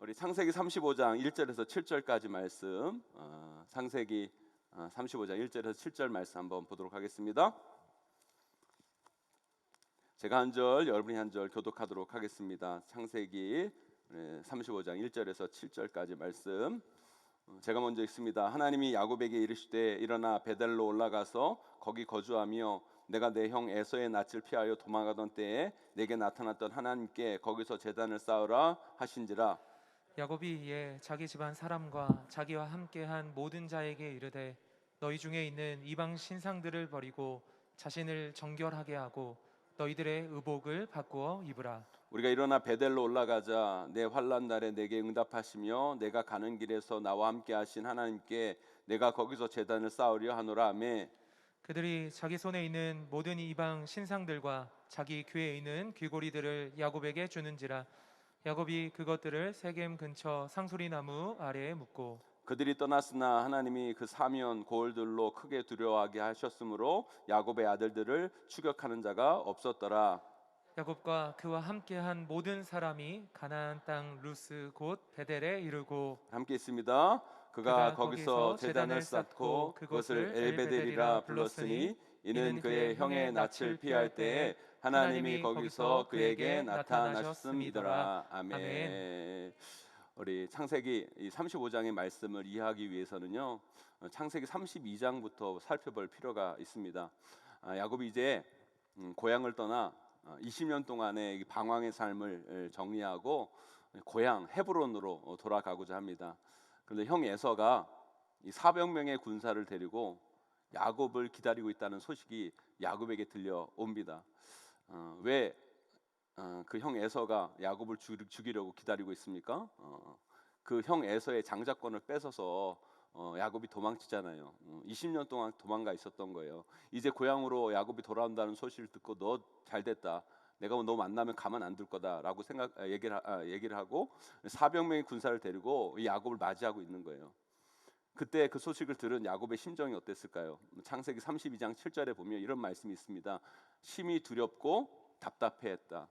우리 창세기 35장 1절에서 7절까지 말씀, 창세기 35장 1절에서 7절 말씀 한번 보도록 하겠습니다. 제가 한 절, 여러분이 한 절 교독하도록 하겠습니다. 창세기 35장 1절에서 7절까지 말씀. 제가 먼저 읽습니다. 하나님이 야곱에게 이르시되 일어나 베델로 올라가서 거기 거주하며 내가 내 형 에서의 낯을 피하여 도망가던 때에 내게 나타났던 하나님께 거기서 제단을 쌓으라 하신지라. 야곱이 이에 자기 집안 사람과 자기와 함께한 모든 자에게 이르되 너희 중에 있는 이방 신상들을 버리고 자신을 정결하게 하고 너희들의 의복을 바꾸어 입으라. 우리가 일어나 베델로 올라가자. 내 환난 날에 내게 응답하시며 내가 가는 길에서 나와 함께 하신 하나님께 내가 거기서 제단을 쌓으려 하노라. 아멘. 그들이 자기 손에 있는 모든 이방 신상들과 자기 귀에 있는 귀고리들을 야곱에게 주는지라. 야곱이 그것들을 세겜 근처 상수리 나무 아래에 묻고 그들이 떠났으나 하나님이 그 사면 고을들로 크게 두려워하게 하셨으므로 야곱의 아들들을 추격하는 자가 없었더라. 야곱과 그와 함께한 모든 사람이 가나안 땅 루스 곧 베델에 이르고 함께 있습니다. 그가 거기서 제단을 쌓고 그것을 엘베델이라 불렀으니 이는 그의 형의 낯을 피할 때에 하나님이 거기서 그에게 나타나셨음이더라. 아멘. 우리 창세기 35장의 말씀을 이해하기 위해서는요, 창세기 32장부터 살펴볼 필요가 있습니다. 야곱이 이제 고향을 떠나 20년 동안의 방황의 삶을 정리하고 고향 헤브론으로 돌아가고자 합니다. 그런데 형 에서가 이 400명의 군사를 데리고 야곱을 기다리고 있다는 소식이 야곱에게 들려옵니다. 왜 그 형 에서가 야곱을 죽이려고 기다리고 있습니까? 그 형 에서의 장자권을 뺏어서 야곱이 도망치잖아요. 20년 동안 도망가 있었던 거예요. 이제 고향으로 야곱이 돌아온다는 소식을 듣고 너 잘됐다. 내가 너 만나면 가만 안 둘 거다라고 얘기를 하고 400명의 군사를 데리고 야곱을 맞이하고 있는 거예요. 그때 그 소식을 들은 야곱의 심정이 어땠을까요? 창세기 32장 7절에 보면 이런 말씀이 있습니다. 심히 두렵고 답답해했다.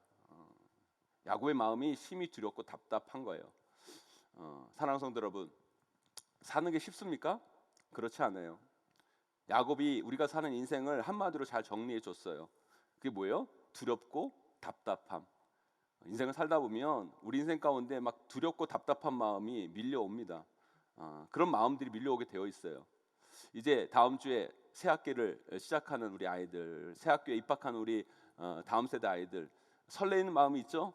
야곱의 마음이 심히 두렵고 답답한 거예요. 사랑하는 성도 여러분, 사는 게 쉽습니까? 그렇지 않아요. 야곱이 우리가 사는 인생을 한마디로 잘 정리해 줬어요. 그게 뭐예요? 두렵고 답답함. 인생을 살다 보면 우리 인생 가운데 막 두렵고 답답한 마음이 밀려옵니다. 그런 마음들이 밀려오게 되어 있어요. 이제 다음 주에 새 학기를 시작하는 우리 아이들, 새 학교에 입학하는 우리 다음 세대 아이들, 설레이는 마음이 있죠?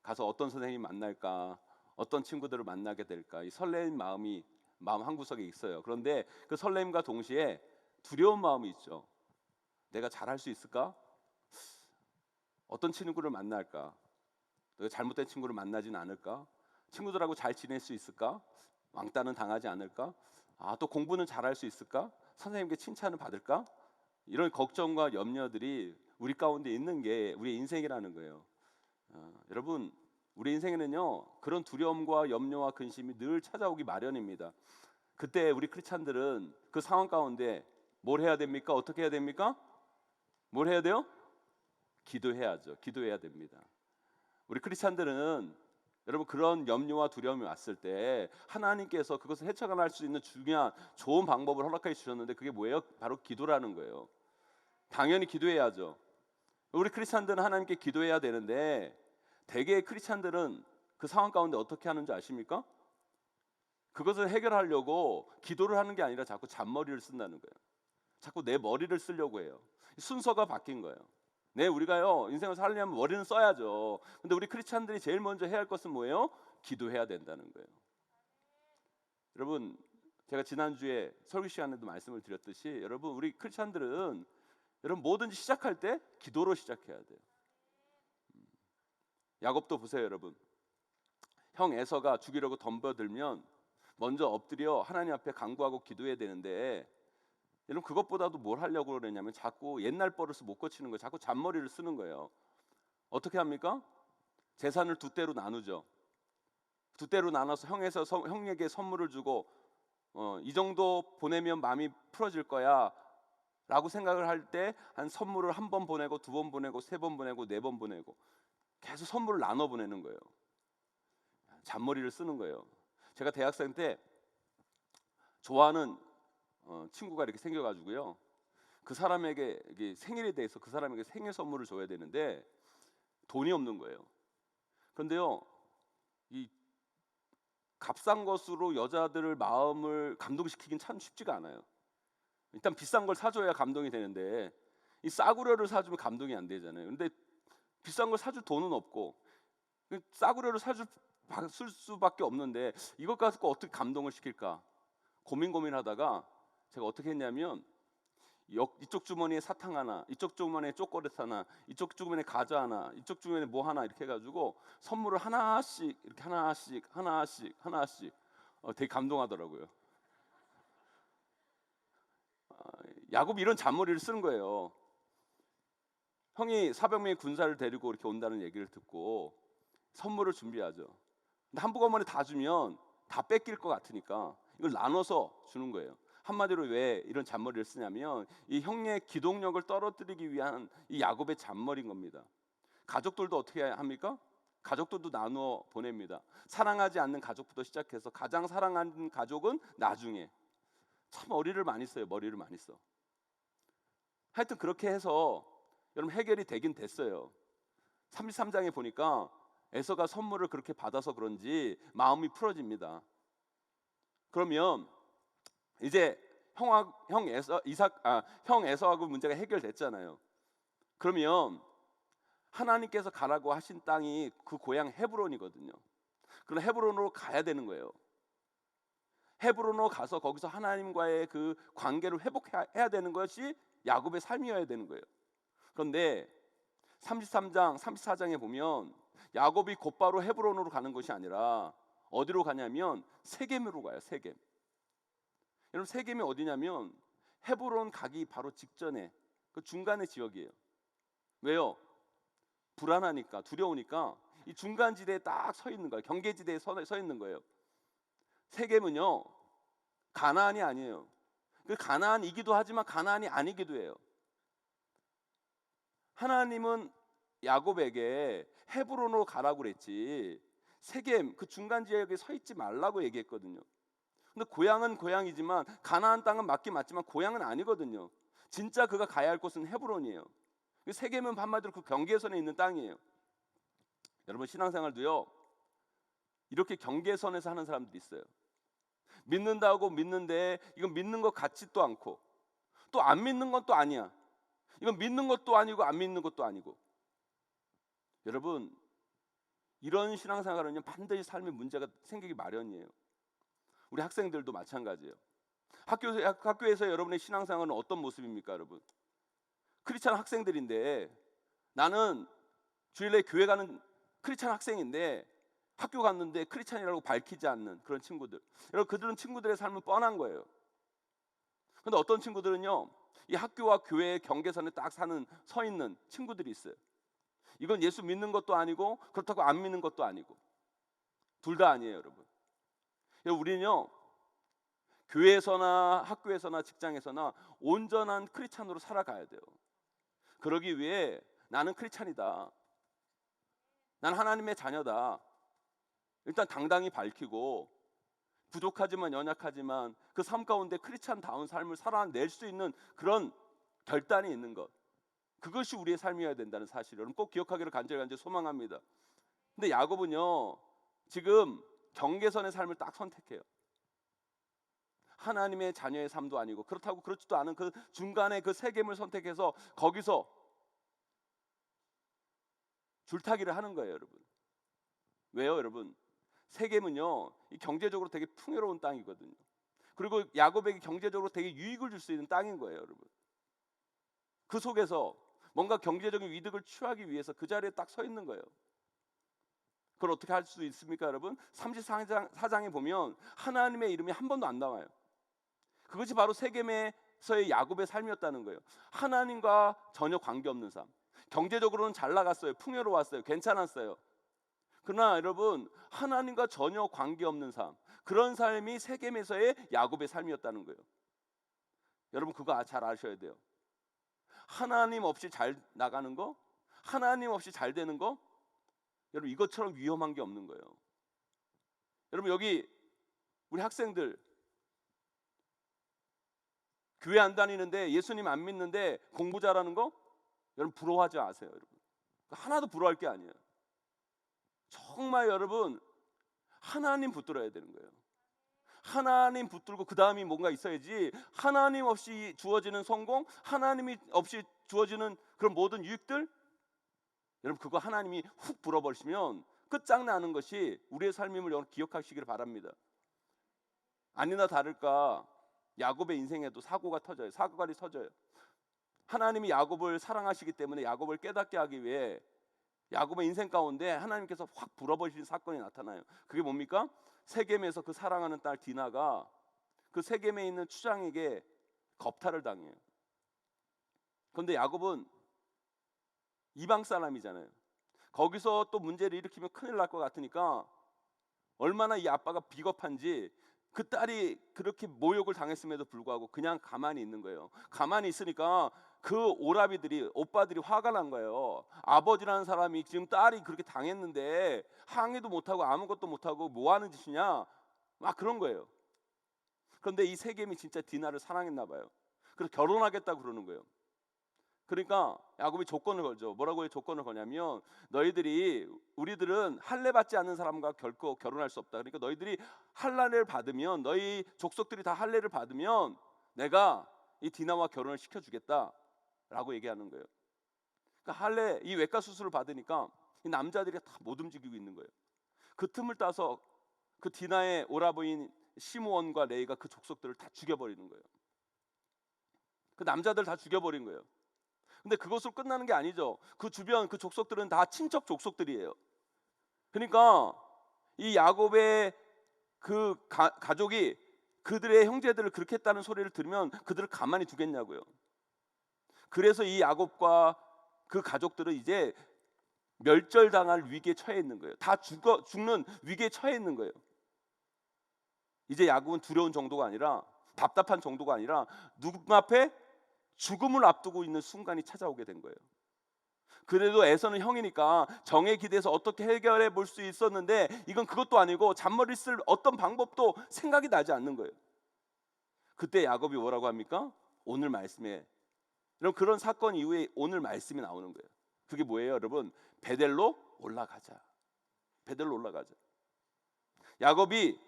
가서 어떤 선생님 만날까, 어떤 친구들을 만나게 될까, 이 설레는 마음이 마음 한구석에 있어요. 그런데 그 설렘과 동시에 두려운 마음이 있죠. 내가 잘할 수 있을까? 어떤 친구를 만날까? 내가 잘못된 친구를 만나지는 않을까? 친구들하고 잘 지낼 수 있을까? 왕따는 당하지 않을까? 또 공부는 잘할 수 있을까? 선생님께 칭찬을 받을까? 이런 걱정과 염려들이 우리 가운데 있는 게 우리의 인생이라는 거예요. 여러분, 우리 인생에는요, 그런 두려움과 염려와 근심이 늘 찾아오기 마련입니다. 그때 우리 크리스찬들은 그 상황 가운데 뭘 해야 됩니까? 어떻게 해야 됩니까? 뭘 해야 돼요? 기도해야죠. 기도해야 됩니다. 우리 크리스찬들은 여러분, 그런 염려와 두려움이 왔을 때 하나님께서 그것을 헤쳐나갈 수 있는 중요한 좋은 방법을 허락해 주셨는데 그게 뭐예요? 바로 기도라는 거예요. 당연히 기도해야죠. 우리 크리스찬들은 하나님께 기도해야 되는데 대개의 크리스찬들은 그 상황 가운데 어떻게 하는지 아십니까? 그것을 해결하려고 기도를 하는 게 아니라 자꾸 잔머리를 쓴다는 거예요. 자꾸 내 머리를 쓰려고 해요. 순서가 바뀐 거예요. 우리가요, 인생을 살려면 머리는 써야죠. 근데 우리 크리스찬들이 제일 먼저 해야 할 것은 뭐예요? 기도해야 된다는 거예요. 여러분, 제가 지난주에 설교 시간에도 말씀을 드렸듯이 여러분, 우리 크리스찬들은 여러분 뭐든지 시작할 때 기도로 시작해야 돼요. 야곱도 보세요, 여러분. 형 에서가 죽이려고 덤벼들면 먼저 엎드려 하나님 앞에 간구하고 기도해야 되는데 여러분, 그것보다도 뭘 하려고 그러냐면 자꾸 옛날 버릇을 못 고치는 거예요. 자꾸 잔머리를 쓰는 거예요. 어떻게 합니까? 재산을 두 대로 나누죠. 두 대로 나눠서 형에게 선물을 주고 이 정도 보내면 마음이 풀어질 거야 라고 생각을 할 때 한 선물을 한 번 보내고 두 번 보내고 세 번 보내고 네 번 보내고 계속 선물을 나눠 보내는 거예요. 잔머리를 쓰는 거예요. 제가 대학생 때 좋아하는 친구가 이렇게 생겨가지고요. 그 사람에게 이게 생일에 대해서 그 사람에게 생일 선물을 줘야 되는데 돈이 없는 거예요. 그런데요, 이 값싼 것으로 여자들을 마음을 감동시키긴 참 쉽지가 않아요. 일단 비싼 걸 사줘야 감동이 되는데 이 싸구려를 사주면 감동이 안 되잖아요. 근데 비싼 걸 사줄 돈은 없고 싸구려를 사줄 쓸 수밖에 없는데 이것 가지고 어떻게 감동을 시킬까 고민하다가 제가 어떻게 했냐면 이쪽 주머니에 사탕 하나, 이쪽 주머니에 초콜릿 하나, 이쪽 주머니에 과자 하나, 이쪽 주머니에 뭐 하나 이렇게 해가지고 선물을 하나씩 이렇게 하나씩 되게 감동하더라고요. 야곱이 이런 잔머리를 쓰는 거예요. 형이 400명의 군사를 데리고 이렇게 온다는 얘기를 듣고 선물을 준비하죠. 근데 한꺼번에 다 주면 다 뺏길 것 같으니까 이걸 나눠서 주는 거예요. 한마디로 왜 이런 잔머리를 쓰냐면 이 형의 기동력을 떨어뜨리기 위한 이 야곱의 잔머리인 겁니다. 가족들도 어떻게 합니까? 가족들도 나누어 보냅니다. 사랑하지 않는 가족부터 시작해서 가장 사랑하는 가족은 나중에. 참 머리를 많이 써요. 하여튼 그렇게 해서 여러분 해결이 되긴 됐어요. 33장에 보니까 에서가 선물을 그렇게 받아서 그런지 마음이 풀어집니다. 그러면 이제 형 에서하고 문제가 해결됐잖아요. 그러면 하나님께서 가라고 하신 땅이 그 고향 헤브론이거든요. 그럼 헤브론으로 가야 되는 거예요. 헤브론으로 가서 거기서 하나님과의 그 관계를 회복해야 되는 것이 야곱의 삶이어야 되는 거예요. 그런데 33장, 34장에 보면 야곱이 곧바로 헤브론으로 가는 것이 아니라 어디로 가냐면 세겜으로 가요. 세겜. 여러분 세겜이 어디냐면 헤브론 가기 바로 직전에 그 중간의 지역이에요. 왜요? 불안하니까, 두려우니까 이 중간 지대에 딱 서 있는 거예요. 경계지대에 서 있는 거예요. 세겜은요 가나안이 아니에요. 그 가나안이기도 하지만 가나안이 아니기도 해요. 하나님은 야곱에게 헤브론으로 가라고 그랬지 세겜 그 중간 지역에 서 있지 말라고 얘기했거든요. 근데 고향은 고향이지만 가나안 땅은 맞긴 맞지만 고향은 아니거든요. 진짜 그가 가야 할 곳은 헤브론이에요. 세겜은 한마디로 그 경계선에 있는 땅이에요. 여러분 신앙생활도요 이렇게 경계선에서 하는 사람들이 있어요. 믿는다고 믿는데 이건 믿는 것 같지도 않고 또 안 믿는 건 또 아니야. 이건 믿는 것도 아니고 안 믿는 것도 아니고. 여러분 이런 신앙생활은요 반드시 삶의 문제가 생기기 마련이에요. 우리 학생들도 마찬가지예요. 학교에서 여러분의 신앙생활은 어떤 모습입니까, 여러분? 크리스찬 학생들인데 나는 주일에 교회 가는 크리스찬 학생인데 학교 갔는데 크리스찬이라고 밝히지 않는 그런 친구들. 여러분 그들은 친구들의 삶은 뻔한 거예요. 그런데 어떤 친구들은요 이 학교와 교회의 경계선에 딱 서 있는 친구들이 있어요. 이건 예수 믿는 것도 아니고 그렇다고 안 믿는 것도 아니고 둘 다 아니에요, 여러분. 우리는요 교회에서나 학교에서나 직장에서나 온전한 크리스찬으로 살아가야 돼요. 그러기 위해 나는 크리스찬이다, 난 하나님의 자녀다, 일단 당당히 밝히고 부족하지만 연약하지만 그 삶 가운데 크리스찬다운 삶을 살아낼 수 있는 그런 결단이 있는 것, 그것이 우리의 삶이어야 된다는 사실을 여러분 꼭 기억하기를 간절히 소망합니다. 근데 야곱은요 지금 경계선의 삶을 딱 선택해요. 하나님의 자녀의 삶도 아니고 그렇다고 그렇지도 않은 그 중간에 그 세겜을 선택해서 거기서 줄타기를 하는 거예요, 여러분. 왜요, 여러분? 세겜은요 경제적으로 되게 풍요로운 땅이거든요. 그리고 야곱에게 경제적으로 되게 유익을 줄 수 있는 땅인 거예요, 여러분. 그 속에서 뭔가 경제적인 이득을 취하기 위해서 그 자리에 딱 서 있는 거예요. 그걸 어떻게 할 수 있습니까, 여러분? 34장에 보면 하나님의 이름이 한 번도 안 나와요. 그것이 바로 세겜에서의 야곱의 삶이었다는 거예요. 하나님과 전혀 관계없는 삶. 경제적으로는 잘 나갔어요. 풍요로웠어요. 괜찮았어요. 그러나 여러분 하나님과 전혀 관계없는 삶, 그런 삶이 세겜에서의 야곱의 삶이었다는 거예요. 여러분 그거 잘 아셔야 돼요. 하나님 없이 잘 나가는 거, 하나님 없이 잘 되는 거, 여러분 이것처럼 위험한 게 없는 거예요. 여러분 여기 우리 학생들 교회 안 다니는데 예수님 안 믿는데 공부 잘하는 거 여러분 부러워하지 마세요. 여러분 하나도 부러워할 게 아니에요. 정말 여러분 하나님 붙들어야 되는 거예요. 하나님 붙들고 그 다음이 뭔가 있어야지. 하나님 없이 주어지는 성공, 하나님이 없이 주어지는 그런 모든 유익들, 여러분 그거 하나님이 훅 불어버리시면 끝장나는 것이 우리의 삶임을 여러분 기억하시기를 바랍니다. 아니나 다를까 야곱의 인생에도 사고가 터져요. 사고가 터져요. 하나님이 야곱을 사랑하시기 때문에 야곱을 깨닫게 하기 위해 야곱의 인생 가운데 하나님께서 확 불어버리신 사건이 나타나요. 그게 뭡니까? 세겜에서 그 사랑하는 딸 디나가 그 세겜에 있는 추장에게 겁탈을 당해요. 그런데 야곱은 이방 사람이잖아요. 거기서 또 문제를 일으키면 큰일 날 것 같으니까 얼마나 이 아빠가 비겁한지 그 딸이 그렇게 모욕을 당했음에도 불구하고 그냥 가만히 있는 거예요. 가만히 있으니까 그 오라비들이 오빠들이 화가 난 거예요. 아버지라는 사람이 지금 딸이 그렇게 당했는데 항의도 못하고 아무것도 못하고 뭐 하는 짓이냐 막 그런 거예요. 그런데 이 세겜이 진짜 디나를 사랑했나 봐요. 그래서 결혼하겠다고 그러는 거예요. 그러니까 야곱이 조건을 걸죠. 뭐라고 조건을 거냐면 우리들은 할례 받지 않는 사람과 결코 결혼할 수 없다. 그러니까 너희들이 할례를 받으면 너희 족속들이 다 할례를 받으면 내가 이 디나와 결혼을 시켜주겠다라고 얘기하는 거예요. 그러니까 할례 이 외과 수술을 받으니까 이 남자들이 다 못 움직이고 있는 거예요. 그 틈을 따서 그 디나의 오라버인 시므온과 레이가 그 족속들을 다 죽여버리는 거예요. 그 남자들 다 죽여버린 거예요. 근데 그것으로 끝나는 게 아니죠. 그 주변 그 족속들은 다 친척 족속들이에요. 그러니까 이 야곱의 그 가족이 그들의 형제들을 그렇게 했다는 소리를 들으면 그들을 가만히 두겠냐고요. 그래서 이 야곱과 그 가족들은 이제 멸절당할 위기에 처해 있는 거예요. 다 죽는 위기에 처해 있는 거예요. 이제 야곱은 두려운 정도가 아니라 답답한 정도가 아니라 누구 앞에 죽음을 앞두고 있는 순간이 찾아오게 된 거예요. 그래도 에서는 형이니까 정에 기대서 어떻게 해결해 볼 수 있었는데 이건 그것도 아니고 잔머리 쓸 어떤 방법도 생각이 나지 않는 거예요. 그때 야곱이 뭐라고 합니까? 오늘 말씀에 여러분 그런 사건 이후에 오늘 말씀이 나오는 거예요. 그게 뭐예요, 여러분? 베델로 올라가자. 베델로 올라가자. 야곱이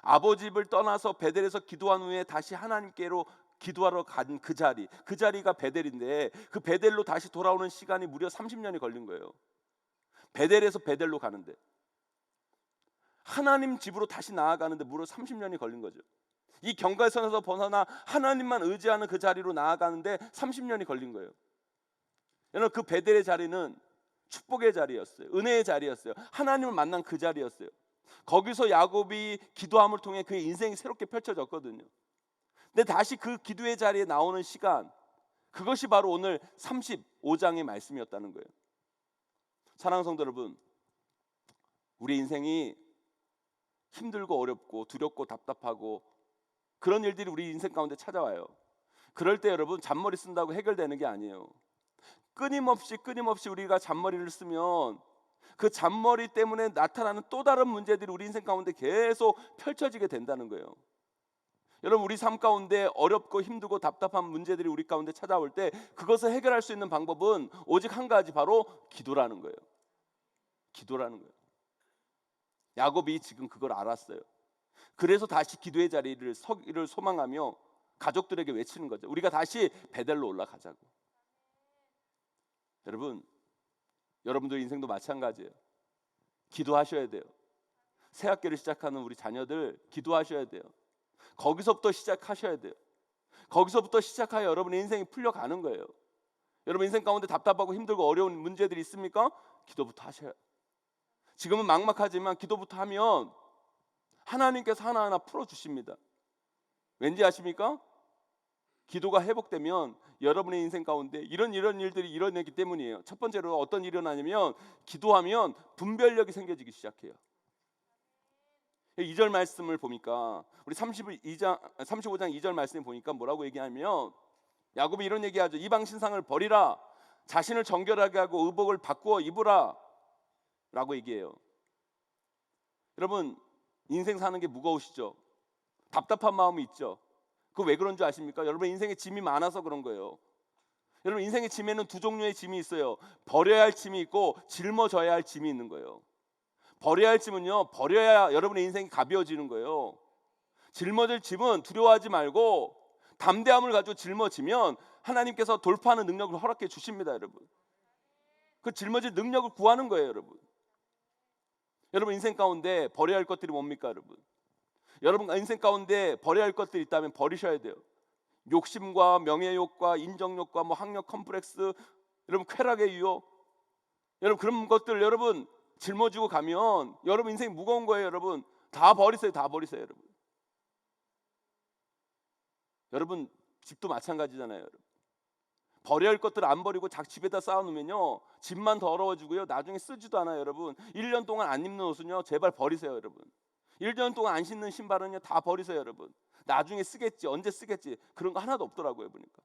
아버지 집을 떠나서 베델에서 기도한 후에 다시 하나님께로 기도하러 간 그 자리가 베델인데 그 베델로 다시 돌아오는 시간이 무려 30년이 걸린 거예요. 베델에서 베델로 가는데 하나님 집으로 다시 나아가는데 무려 30년이 걸린 거죠. 이 경계선에서 벗어나 하나님만 의지하는 그 자리로 나아가는데 30년이 걸린 거예요. 여러분 그 베델의 자리는 축복의 자리였어요. 은혜의 자리였어요. 하나님을 만난 그 자리였어요. 거기서 야곱이 기도함을 통해 그의 인생이 새롭게 펼쳐졌거든요. 근데 다시 그 기도의 자리에 나오는 시간, 그것이 바로 오늘 35장의 말씀이었다는 거예요. 사랑하는 성도 여러분, 우리 인생이 힘들고 어렵고 두렵고 답답하고 그런 일들이 우리 인생 가운데 찾아와요. 그럴 때 여러분 잔머리 쓴다고 해결되는 게 아니에요. 끊임없이 우리가 잔머리를 쓰면 그 잔머리 때문에 나타나는 또 다른 문제들이 우리 인생 가운데 계속 펼쳐지게 된다는 거예요. 여러분 우리 삶 가운데 어렵고 힘들고 답답한 문제들이 우리 가운데 찾아올 때 그것을 해결할 수 있는 방법은 오직 한 가지, 바로 기도라는 거예요. 기도라는 거예요. 야곱이 지금 그걸 알았어요. 그래서 다시 기도의 자리를 서기를 소망하며 가족들에게 외치는 거죠. 우리가 다시 베델로 올라가자고. 여러분들 인생도 마찬가지예요. 기도하셔야 돼요. 새 학기를 시작하는 우리 자녀들 기도하셔야 돼요. 거기서부터 시작하셔야 돼요. 거기서부터 시작하여 여러분의 인생이 풀려가는 거예요. 여러분 인생 가운데 답답하고 힘들고 어려운 문제들이 있습니까? 기도부터 하셔요. 지금은 막막하지만 기도부터 하면 하나님께서 하나하나 풀어주십니다. 왠지 아십니까? 기도가 회복되면 여러분의 인생 가운데 이런 일들이 일어나기 때문이에요. 첫 번째로 어떤 일이 일어나냐면 기도하면 분별력이 생겨지기 시작해요. 2절 말씀을 보니까 우리 35장 2절 말씀을 보니까 뭐라고 얘기하면 야곱이 이런 얘기하죠. 이방 신상을 버리라. 자신을 정결하게 하고 의복을 바꾸어 입으라 라고 얘기해요. 여러분 인생 사는 게 무거우시죠? 답답한 마음이 있죠? 그거 왜 그런 줄 아십니까? 여러분 인생에 짐이 많아서 그런 거예요. 여러분 인생의 짐에는 두 종류의 짐이 있어요. 버려야 할 짐이 있고 짊어져야 할 짐이 있는 거예요. 버려야 할 짐은요, 버려야 여러분의 인생이 가벼워지는 거예요. 짊어질 짐은 두려워하지 말고 담대함을 가지고 짊어지면 하나님께서 돌파하는 능력을 허락해 주십니다, 여러분. 그 짊어질 능력을 구하는 거예요, 여러분. 여러분 인생 가운데 버려야 할 것들이 뭡니까, 여러분? 여러분 인생 가운데 버려야 할 것들이 있다면 버리셔야 돼요. 욕심과 명예욕과 인정욕과 학력 컴플렉스, 여러분 쾌락의 유혹, 여러분 그런 것들 여러분 짊어지고 가면 여러분 인생이 무거운 거예요, 여러분. 다 버리세요, 다 버리세요, 여러분. 여러분 집도 마찬가지잖아요, 여러분. 버려야 할 것들을 안 버리고 집에다 쌓아놓으면요 집만 더러워지고요 나중에 쓰지도 않아요, 여러분. 1년 동안 안 입는 옷은요 제발 버리세요, 여러분. 1년 동안 안 신는 신발은요 다 버리세요, 여러분. 나중에 쓰겠지, 언제 쓰겠지, 그런 거 하나도 없더라고요, 보니까.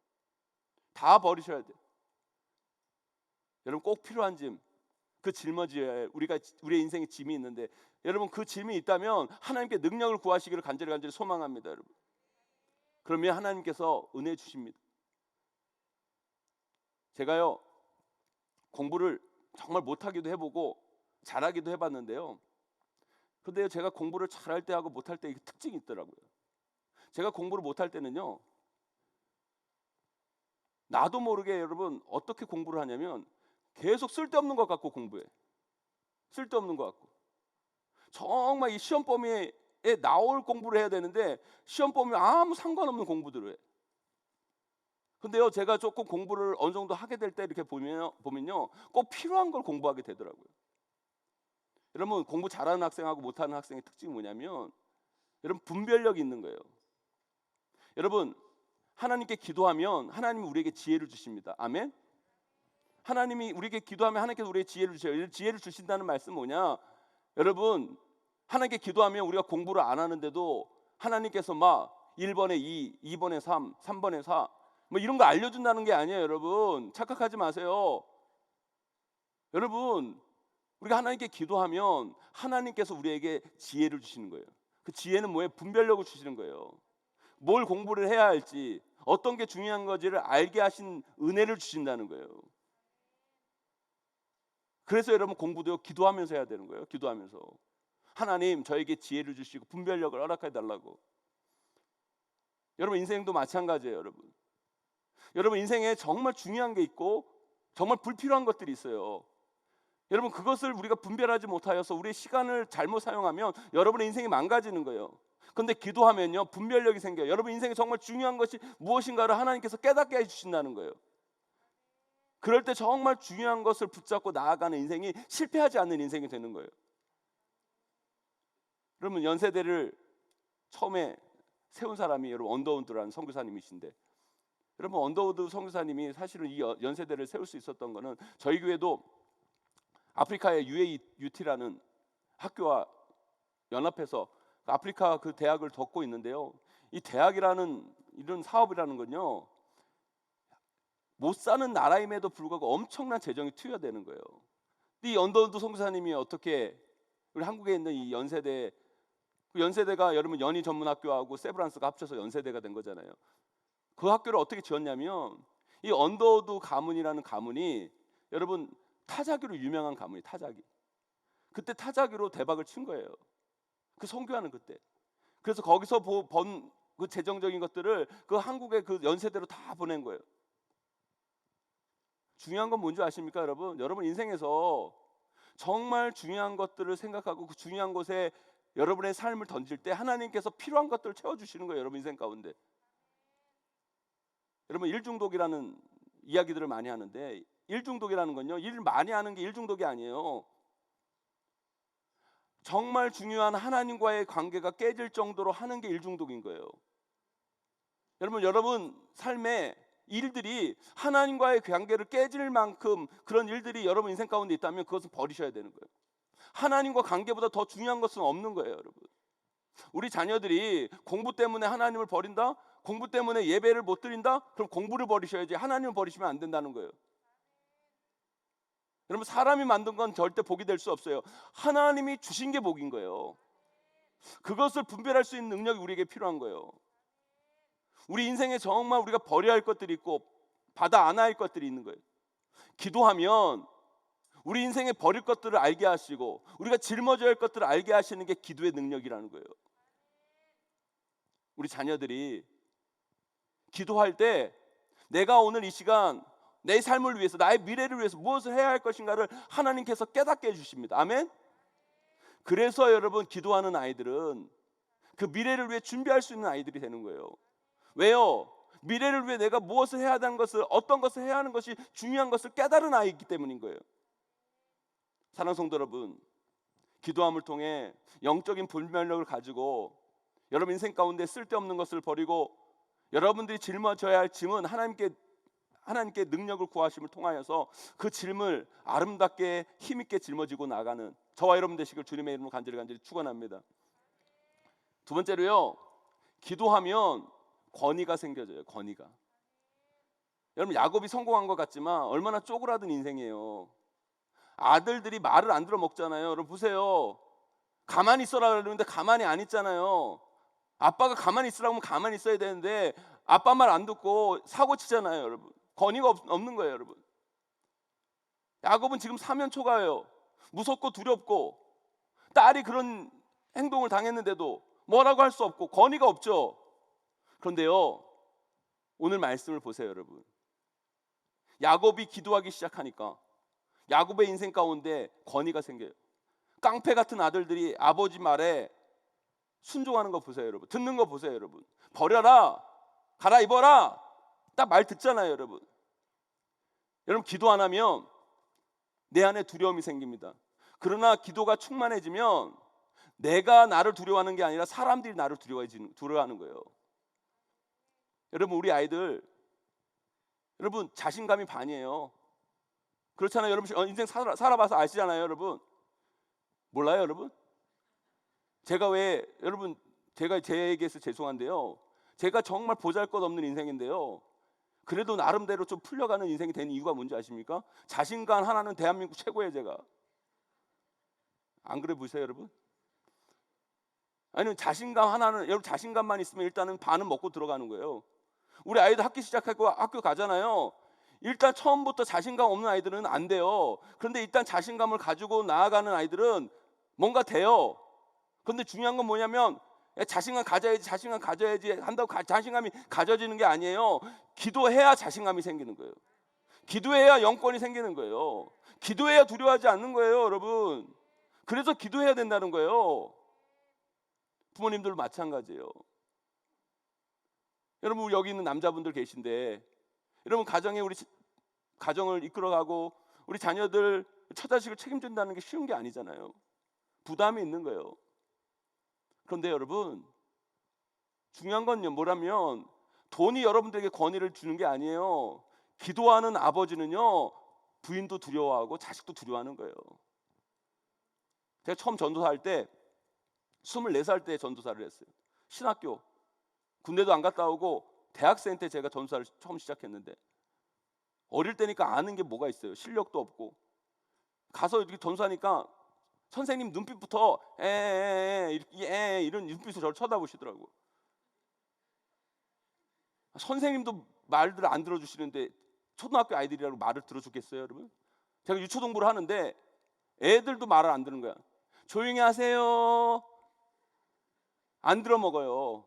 다 버리셔야 돼요. 여러분 꼭 필요한 짐, 그 짊어져야 해. 우리의 인생에 짐이 있는데 여러분 그 짐이 있다면 하나님께 능력을 구하시기를 간절히 소망합니다, 여러분. 그러면 하나님께서 은혜 주십니다. 제가요 공부를 정말 못하기도 해보고 잘하기도 해봤는데요. 그런데 제가 공부를 잘할 때 하고 못할 때 특징이 있더라고요. 제가 공부를 못할 때는요 나도 모르게 여러분 어떻게 공부를 하냐면 계속 쓸데없는 것 같고 공부해. 쓸데없는 것 같고 정말 이 시험 범위에 나올 공부를 해야 되는데 시험 범위에 아무 상관없는 공부들을 해. 근데요 제가 조금 공부를 어느 정도 하게 될 때 이렇게 보면요 꼭 필요한 걸 공부하게 되더라고요. 여러분 공부 잘하는 학생하고 못하는 학생의 특징이 뭐냐면 여러분 분별력이 있는 거예요. 여러분 하나님께 기도하면 하나님이 우리에게 지혜를 주십니다. 아멘. 하나님이 우리에게 기도하면 하나님께서 우리에게 지혜를 주셔요. 지혜를 주신다는 말씀은 뭐냐, 여러분 하나님께 기도하면 우리가 공부를 안 하는데도 하나님께서 1번에 2, 2번에 3, 3번에 4 이런 거 알려준다는 게 아니에요, 여러분. 착각하지 마세요. 여러분 우리가 하나님께 기도하면 하나님께서 우리에게 지혜를 주시는 거예요. 그 지혜는 뭐예요? 분별력을 주시는 거예요. 뭘 공부를 해야 할지, 어떤 게 중요한 건지를 알게 하신 은혜를 주신다는 거예요. 그래서 여러분 공부도 기도하면서 해야 되는 거예요. 기도하면서 하나님 저에게 지혜를 주시고 분별력을 허락해 달라고. 여러분 인생도 마찬가지예요, 여러분. 여러분 인생에 정말 중요한 게 있고 정말 불필요한 것들이 있어요. 여러분 그것을 우리가 분별하지 못하여서 우리의 시간을 잘못 사용하면 여러분의 인생이 망가지는 거예요. 그런데 기도하면요 분별력이 생겨요. 여러분 인생에 정말 중요한 것이 무엇인가를 하나님께서 깨닫게 해주신다는 거예요. 그럴 때 정말 중요한 것을 붙잡고 나아가는 인생이 실패하지 않는 인생이 되는 거예요. 여러분 연세대를 처음에 세운 사람이 여러분 언더우드라는 선교사님이신데, 여러분 언더우드 선교사님이 사실은 이 연세대를 세울 수 있었던 거는 저희 교회도 아프리카의 UAUT라는 학교와 연합해서 아프리카 그 대학을 돕고 있는데요. 이 대학이라는 이런 사업이라는 건요 못 사는 나라임에도 불구하고 엄청난 재정이 투여되는 거예요. 이 언더우드 선교사님이 어떻게 우리 한국에 있는 이 연세대, 그 연세대가 여러분 연희 전문학교하고 세브란스가 합쳐서 연세대가 된 거잖아요. 그 학교를 어떻게 지었냐면 이 언더우드 가문이라는 가문이 여러분 타자기로 유명한 가문이 타자기. 그때 타자기로 대박을 친 거예요. 그 선교하는 그때. 그래서 거기서 번 그 재정적인 것들을 그 한국의 그 연세대로 다 보낸 거예요. 중요한 건 뭔지 아십니까, 여러분? 여러분 인생에서 정말 중요한 것들을 생각하고 그 중요한 곳에 여러분의 삶을 던질 때 하나님께서 필요한 것들을 채워주시는 거예요, 여러분 인생 가운데. 여러분 일중독이라는 이야기들을 많이 하는데, 일중독이라는 건요 일 많이 하는 게 일중독이 아니에요. 정말 중요한 하나님과의 관계가 깨질 정도로 하는 게 일중독인 거예요. 여러분 삶에 일들이 하나님과의 관계를 깨질 만큼 그런 일들이 여러분 인생 가운데 있다면 그것은 버리셔야 되는 거예요. 하나님과 관계보다 더 중요한 것은 없는 거예요, 여러분. 우리 자녀들이 공부 때문에 하나님을 버린다? 공부 때문에 예배를 못 드린다? 그럼 공부를 버리셔야지 하나님을 버리시면 안 된다는 거예요. 여러분 사람이 만든 건 절대 복이 될 수 없어요. 하나님이 주신 게 복인 거예요. 그것을 분별할 수 있는 능력이 우리에게 필요한 거예요. 우리 인생에 정말 우리가 버려야 할 것들이 있고 받아 안아야 할 것들이 있는 거예요. 기도하면 우리 인생에 버릴 것들을 알게 하시고 우리가 짊어져야 할 것들을 알게 하시는 게 기도의 능력이라는 거예요. 우리 자녀들이 기도할 때 내가 오늘 이 시간 내 삶을 위해서, 나의 미래를 위해서 무엇을 해야 할 것인가를 하나님께서 깨닫게 해주십니다. 아멘. 그래서 여러분, 기도하는 아이들은 그 미래를 위해 준비할 수 있는 아이들이 되는 거예요. 왜요? 미래를 위해 내가 무엇을 해야 하는 것을, 어떤 것을 해야 하는 것이 중요한 것을 깨달은 아이이기 때문인 거예요. 사랑하는 성도 여러분, 기도함을 통해 영적인 분별력을 가지고 여러분 인생 가운데 쓸데없는 것을 버리고 여러분들이 짊어져야 할 짐은 하나님께 능력을 구하심을 통하여서 그 짐을 아름답게 힘있게 짊어지고 나가는 저와 여러분 되시길 주님의 이름으로 간절히 축원합니다. 두 번째로요, 기도하면 권위가 생겨져요. 권위가. 여러분, 야곱이 성공한 것 같지만 얼마나 쪼그라든 인생이에요. 아들들이 말을 안 들어 먹잖아요. 여러분 보세요. 가만히 있어라 그러는데 가만히 안 있잖아요. 아빠가 가만히 있으라고 하면 가만히 있어야 되는데 아빠 말 안 듣고 사고 치잖아요. 여러분, 권위가 없는 거예요. 여러분, 야곱은 지금 사면초가예요. 무섭고 두렵고 딸이 그런 행동을 당했는데도 뭐라고 할 수 없고 권위가 없죠. 그런데요, 오늘 말씀을 보세요. 여러분, 야곱이 기도하기 시작하니까 야곱의 인생 가운데 권위가 생겨요. 깡패 같은 아들들이 아버지 말에 순종하는 거 보세요. 여러분, 듣는 거 보세요. 여러분, 버려라, 갈아입어라, 딱 말 듣잖아요. 여러분, 기도 안 하면 내 안에 두려움이 생깁니다. 그러나 기도가 충만해지면 내가 나를 두려워하는 게 아니라 사람들이 나를 두려워하는 거예요. 여러분, 우리 아이들, 여러분, 자신감이 반이에요. 그렇잖아요. 여러분, 인생 살아봐서 아시잖아요. 여러분, 몰라요? 여러분, 제가 제에게서 죄송한데요, 제가 정말 보잘것없는 인생인데요, 그래도 나름대로 좀 풀려가는 인생이 되는 이유가 뭔지 아십니까? 자신감 하나는 대한민국 최고예요. 제가 안 그래 보세요, 여러분? 아니면 자신감 하나는, 여러분, 자신감만 있으면 일단은 반은 먹고 들어가는 거예요. 우리 아이들 학기 시작하고 학교 가잖아요. 일단 처음부터 자신감 없는 아이들은 안 돼요. 그런데 일단 자신감을 가지고 나아가는 아이들은 뭔가 돼요. 그런데 중요한 건 뭐냐면 자신감 가져야지 한다고 자신감이 가져지는 게 아니에요. 기도해야 자신감이 생기는 거예요. 기도해야 영권이 생기는 거예요. 기도해야 두려워하지 않는 거예요. 여러분, 그래서 기도해야 된다는 거예요. 부모님들도 마찬가지예요. 여러분, 우리 여기 있는 남자분들 계신데, 여러분, 우리 가정을 이끌어가고 우리 자녀들 처자식을 책임진다는 게 쉬운 게 아니잖아요. 부담이 있는 거예요. 그런데 여러분, 중요한 건요, 뭐라면 돈이 여러분들에게 권위를 주는 게 아니에요. 기도하는 아버지는요, 부인도 두려워하고 자식도 두려워하는 거예요. 제가 처음 전도사할 때 24살 때 전도사를 했어요. 신학교, 군대도 안 갔다 오고 대학생 때 제가 전도사를 처음 시작했는데, 어릴 때니까 아는 게 뭐가 있어요. 실력도 없고 가서 이렇게 전도사하니까 선생님 눈빛부터 이런 눈빛으로 저를 쳐다보시더라고. 선생님도 말들 안 들어주시는데 초등학교 아이들이라고 말을 들어주겠어요, 여러분? 제가 유초동부를 하는데 애들도 말을 안 듣는 거야. 조용히 하세요. 안 들어먹어요.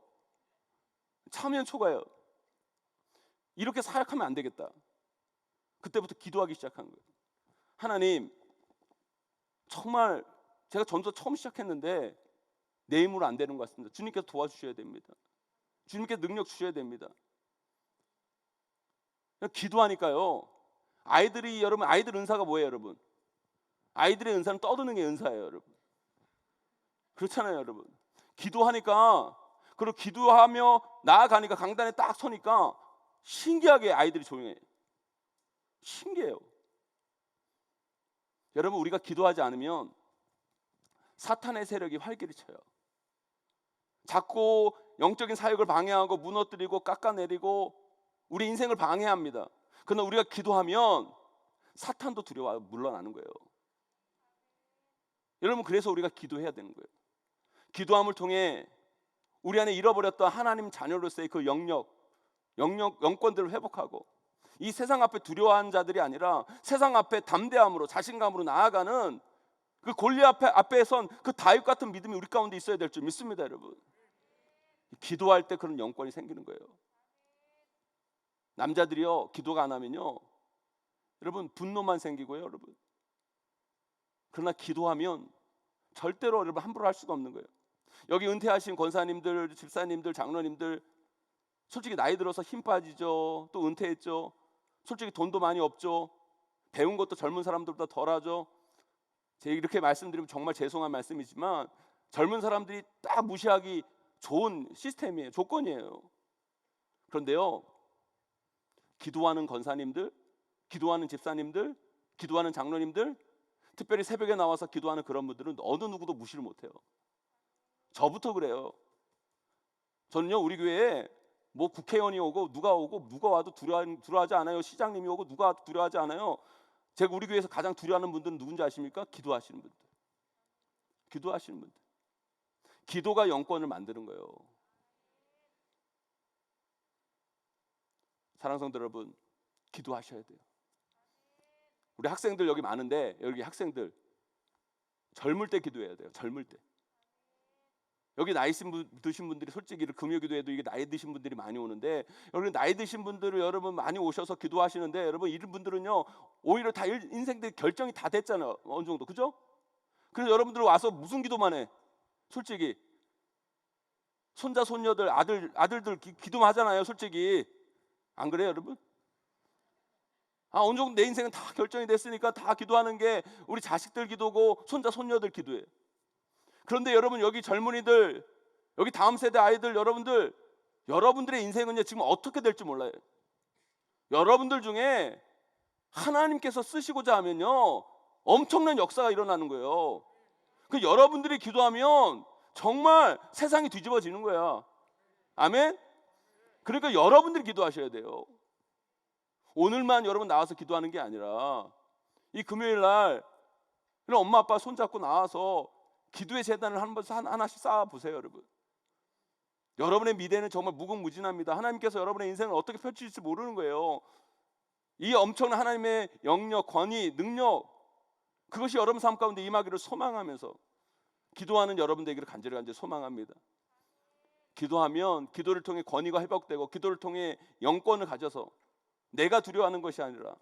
차면초가요. 이렇게 사역하면 안 되겠다. 그때부터 기도하기 시작한 거예요. 하나님, 정말 제가 전도 처음 시작했는데 내 힘으로 안 되는 것 같습니다. 주님께서 도와주셔야 됩니다. 주님께서 능력 주셔야 됩니다. 기도하니까요, 여러분, 아이들 은사가 뭐예요, 여러분? 아이들의 은사는 떠드는 게 은사예요, 여러분. 그렇잖아요, 여러분. 기도하니까, 그리고 기도하며 나아가니까, 강단에 딱 서니까 신기하게 아이들이 조용해요. 신기해요. 여러분, 우리가 기도하지 않으면 사탄의 세력이 활기를 쳐요. 자꾸 영적인 사역을 방해하고 무너뜨리고 깎아내리고 우리 인생을 방해합니다. 그러나 우리가 기도하면 사탄도 두려워 물러나는 거예요. 여러분, 그래서 우리가 기도해야 되는 거예요. 기도함을 통해 우리 안에 잃어버렸던 하나님 자녀로서의 그 영권들을 회복하고, 이 세상 앞에 두려워하는 자들이 아니라 세상 앞에 담대함으로 자신감으로 나아가는 그 골리앗 앞에 선 그 다윗 같은 믿음이 우리 가운데 있어야 될 줄 믿습니다. 여러분, 기도할 때 그런 영권이 생기는 거예요. 남자들이요, 기도가 안 하면요, 여러분 분노만 생기고요, 여러분. 그러나 기도하면 절대로 여러분 함부로 할 수가 없는 거예요. 여기 은퇴하신 권사님들, 집사님들, 장로님들, 솔직히 나이 들어서 힘 빠지죠. 또 은퇴했죠. 솔직히 돈도 많이 없죠. 배운 것도 젊은 사람들보다 덜하죠. 제가 이렇게 말씀드리면 정말 죄송한 말씀이지만 젊은 사람들이 딱 무시하기 좋은 시스템이에요. 조건이에요. 그런데요, 기도하는 권사님들, 기도하는 집사님들, 기도하는 장로님들, 특별히 새벽에 나와서 기도하는 그런 분들은 어느 누구도 무시를 못해요. 저부터 그래요. 저는요, 우리 교회에 뭐 국회의원이 오고 누가 와도 두려워하지 않아요. 시장님이 오고 누가 와도 두려워하지 않아요. 제가 우리 교회에서 가장 두려워하는 분들은 누군지 아십니까? 기도하시는 분들. 기도하시는 분들. 기도가 영권을 만드는 거예요. 사랑하는 성도 여러분, 기도하셔야 돼요. 우리 학생들 여기 많은데, 여기 학생들 젊을 때 기도해야 돼요. 젊을 때. 여기 나이 드신 분들이 솔직히 금요 기도에도 이게 나이 드신 분들이 많이 오는데, 여기 나이 드신 분들을 여러분 많이 오셔서 기도하시는데, 여러분 이런 분들은요 오히려 다 인생들 결정이 다 됐잖아요. 어느 정도, 그죠? 그래서 여러분들 와서 무슨 기도만 해? 솔직히 손자 손녀들 아들들 기도만 하잖아요. 솔직히 안 그래요, 여러분? 어느 정도 내 인생은 다 결정이 됐으니까 다 기도하는 게 우리 자식들 기도고 손자 손녀들 기도예요. 그런데 여러분, 여기 젊은이들, 여기 다음 세대 아이들, 여러분들의 인생은요 지금 어떻게 될지 몰라요. 여러분들 중에 하나님께서 쓰시고자 하면요 엄청난 역사가 일어나는 거예요. 그 여러분들이 기도하면 정말 세상이 뒤집어지는 거야. 아멘. 그러니까 여러분들이 기도하셔야 돼요. 오늘만 여러분 나와서 기도하는 게 아니라 이 금요일 날 엄마 아빠 손잡고 나와서 기도의 재단을 하나씩 쌓아 보세요, 여러분. 여러분의 미래는 정말 무궁무진합니다. 하나님께서 여러분의 인생을 어떻게 펼칠지 모르는 거예요. 이 엄청난 하나님의 영역, 권위, 능력, 그것이 여러분 삶 가운데 임하기를 소망하면서 기도하는 여러분 되기를 간절히 소망합니다. 기도하면 기도를 통해 권위가 회복되고, 기도를 통해 영권을 가져서 내가 두려워하는 것이 아니라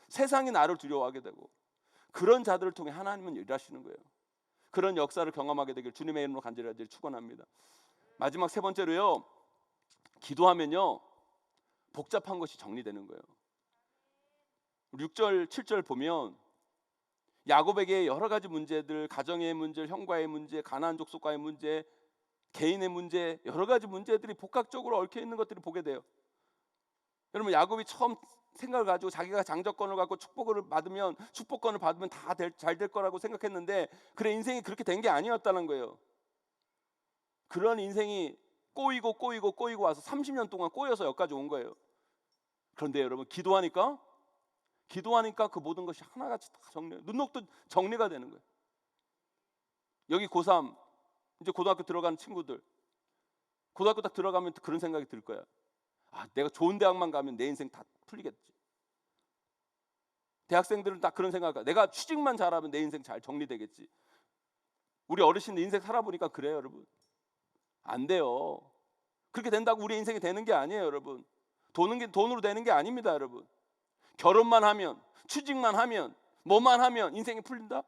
세상이 나를 두려워하게 되고, 그런 자들을 통해 하나님은 일하시는 거예요. 그런 역사를 경험하게 되길 주님의 이름으로 간절히 축원합니다. 마지막 세 번째로요, 기도하면요 복잡한 것이 정리되는 거예요. 6절 7절 보면 야곱에게 여러 가지 문제들, 가정의 문제, 형과의 문제, 가나안 족속과의 문제, 개인의 문제, 여러 가지 문제들이 복합적으로 얽혀 있는 것들을 보게 돼요. 여러분, 야곱이 처음 생각을 가지고 자기가 장자권을 갖고 축복권을 받으면 다 잘 될 거라고 생각했는데, 그래 인생이 그렇게 된 게 아니었다는 거예요. 그런 인생이 꼬이고 와서 30년 동안 꼬여서 여기까지 온 거예요. 그런데 여러분, 기도하니까 그 모든 것이 하나같이 다 눈녹도 정리가 되는 거예요. 여기 고3 이제 고등학교 들어가는 친구들, 고등학교 딱 들어가면 그런 생각이 들 거야. 내가 좋은 대학만 가면 내 인생 다 풀리겠지. 대학생들은 딱 그런 생각을, 내가 취직만 잘하면 내 인생 잘 정리되겠지. 우리 어르신들 인생 살아보니까 그래요, 여러분. 안 돼요. 그렇게 된다고 우리 인생이 되는 게 아니에요, 여러분. 돈으로 되는 게 아닙니다, 여러분. 결혼만 하면, 취직만 하면, 뭐만 하면 인생이 풀린다?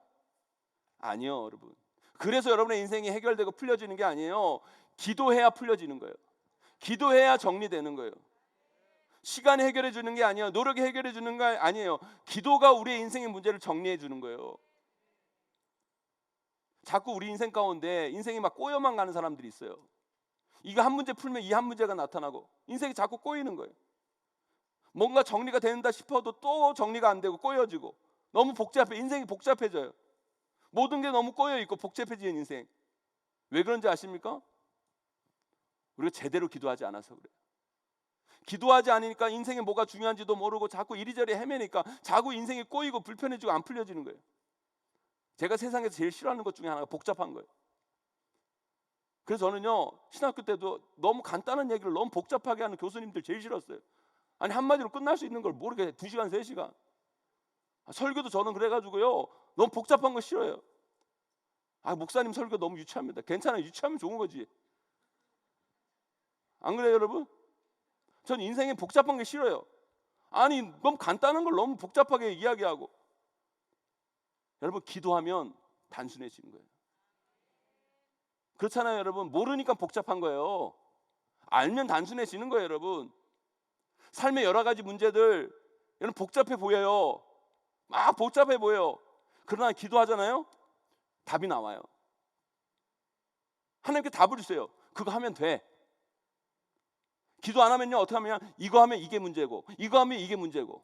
아니요, 여러분. 그래서 여러분의 인생이 해결되고 풀려지는 게 아니에요. 기도해야 풀려지는 거예요. 기도해야 정리되는 거예요. 시간이 해결해 주는 게 아니에요. 노력이 해결해 주는 게 아니에요. 기도가 우리의 인생의 문제를 정리해 주는 거예요. 자꾸 우리 인생 가운데 인생이 막 꼬여만 가는 사람들이 있어요. 이거 한 문제 풀면 이 한 문제가 나타나고 인생이 자꾸 꼬이는 거예요. 뭔가 정리가 된다 싶어도 또 정리가 안 되고 꼬여지고, 너무 인생이 복잡해져요. 모든 게 너무 꼬여 있고 복잡해지는 인생. 왜 그런지 아십니까? 우리가 제대로 기도하지 않아서 그래요. 기도하지 않으니까 인생에 뭐가 중요한지도 모르고 자꾸 이리저리 헤매니까 자꾸 인생이 꼬이고 불편해지고 안 풀려지는 거예요. 제가 세상에서 제일 싫어하는 것 중에 하나가 복잡한 거예요. 그래서 저는요, 신학교 때도 너무 간단한 얘기를 너무 복잡하게 하는 교수님들 제일 싫었어요. 아니 한마디로 끝날 수 있는 걸 모르게 2시간 3시간. 설교도 저는 그래가지고요, 너무 복잡한 거 싫어요. 목사님 설교 너무 유치합니다. 괜찮아요. 유치하면 좋은 거지. 안 그래요, 여러분? 전 인생에 복잡한 게 싫어요. 아니 너무 간단한 걸 너무 복잡하게 이야기하고. 여러분, 기도하면 단순해지는 거예요. 그렇잖아요, 여러분. 모르니까 복잡한 거예요. 알면 단순해지는 거예요, 여러분. 삶의 여러 가지 문제들, 여러분 복잡해 보여요. 막 복잡해 보여요. 그러나 기도하잖아요, 답이 나와요. 하나님께 답을 주세요. 그거 하면 돼. 기도 안 하면요, 어떻게 하면 이거 하면 이게 문제고, 이거 하면 이게 문제고.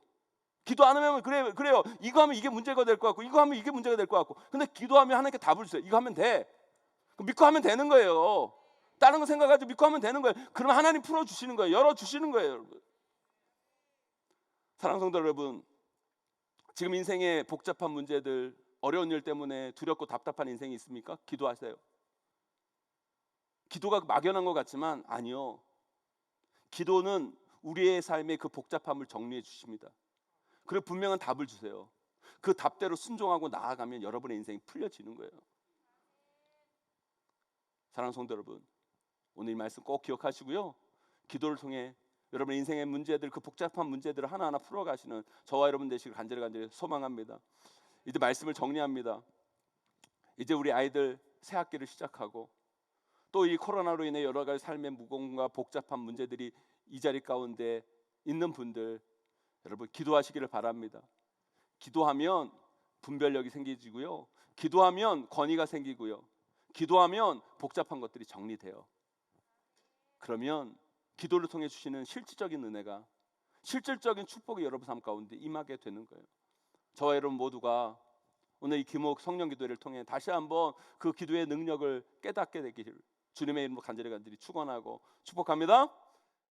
기도 안 하면 그래요. 이거 하면 이게 문제가 될 것 같고, 이거 하면 이게 문제가 될 것 같고. 근데 기도하면 하나님께 답을 주세요. 이거 하면 돼. 믿고 하면 되는 거예요. 다른 거 생각하지 믿고 하면 되는 거예요. 그러면 하나님 풀어주시는 거예요. 열어주시는 거예요, 여러분. 사랑하는 성도 여러분, 지금 인생의 복잡한 문제들, 어려운 일 때문에 두렵고 답답한 인생이 있습니까? 기도하세요. 기도가 막연한 것 같지만 아니요. 기도는 우리의 삶의 그 복잡함을 정리해 주십니다. 그리고 분명한 답을 주세요. 그 답대로 순종하고 나아가면 여러분의 인생이 풀려지는 거예요. 사랑하는 성도 여러분, 오늘 이 말씀 꼭 기억하시고요, 기도를 통해 여러분의 인생의 문제들, 그 복잡한 문제들을 하나하나 풀어가시는 저와 여러분 되시길 간절히 소망합니다. 이제 말씀을 정리합니다. 이제 우리 아이들 새 학기를 시작하고, 또 이 코로나로 인해 여러 가지 삶의 무거움과 복잡한 문제들이 이 자리 가운데 있는 분들, 여러분 기도하시기를 바랍니다. 기도하면 분별력이 생기지고요, 기도하면 권위가 생기고요, 기도하면 복잡한 것들이 정리돼요. 그러면 기도를 통해 주시는 실질적인 은혜가, 실질적인 축복이 여러분 삶 가운데 임하게 되는 거예요. 저와 여러분 모두가 오늘 이 기목 성령 기도회를 통해 다시 한번 그 기도의 능력을 깨닫게 되기를 주님의 이름으로 간절히 축원하고 축복합니다.